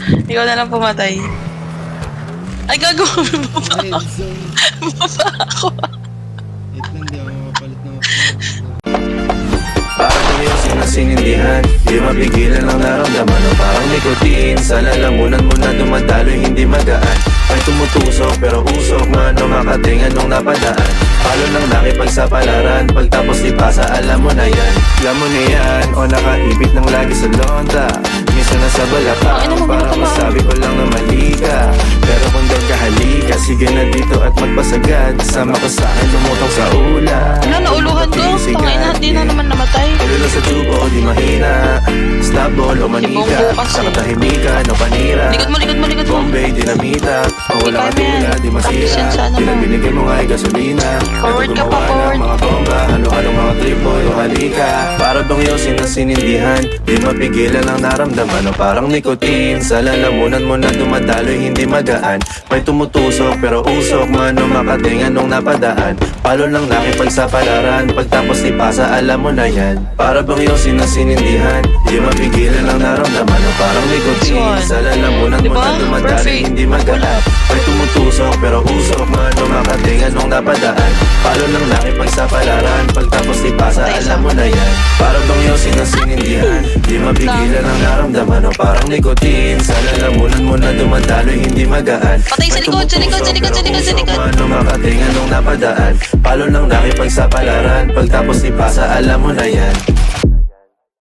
Ikaw na lang pumatay. Ay, gago! Bumaba Red ako. zone. Bumaba ako. Wait lang, di ako makapalit ng Parang yung sinasinindihan, di mapigilan ang naramdaman o parang nikotin. Sa lalamunan mo na dumadaloy, hindi magaan. May tumutusok pero usok man o makatingan nung napadaan. Palo ng nakipagsapalaran, pagtapos ipasa alam mo na yan. Alam mo na yan, o nakaibit ng lagi sa lonta. Minsan nasa balakang, para masabi ko lang na mali ka. Pero kung doon ka halika, sige na dito at magpasagad. Sama ko sa akin, lumutong sa ula. Wala, nauluhan ko. Tangina, di na naman namatay. Tuloy sa tubo, di mahina. Snapball o manika, nakatahimikan o panira. Likod mo, likod mo, likod mo. Bombay, dinamita, o wala Ikay mo yan. katula, di Practice yan masira. sa ano Tila mo. binigay mo nga ay gasolina. Forward Ito ka pa, gumawa forward. ng mga bomba, halo-halo mga tripoy o halika. Para bang yosin ang sinindihan, di mapigilan ang naramdaman o parang nikotin. Sa lalamunan mo na dumadaloy, hindi magaan. May tumutusok pero usok man o makatingan nung napadaan. Palo lang nakipagsapalaran, pagtapos ipasa alam mo na yan. Para bang yosin ang sinindihan, di mapigilan ang naramdaman o parang nikotin. Sa lalamunan mo Diba? na dumadaloy, Perfect. hindi magaan. May tumutusok pero usok man o makatingan nung napadaan. Palo lang nakipagsapalaran, pagtapos ipasa alam mo na yan. Para bang yosin ang sinindihan, di mapigilan ang naramdaman o parang nikotin. Sa lalamunan mo na dumadaloy, hindi magaan. Patay sa May likod, sa likod, sa likod, sa likod, sa tumutusok likod. man o makatingan nung napadaan. Palo lang nakipagsapalaran, pagtapos ipasa alam mo na yan.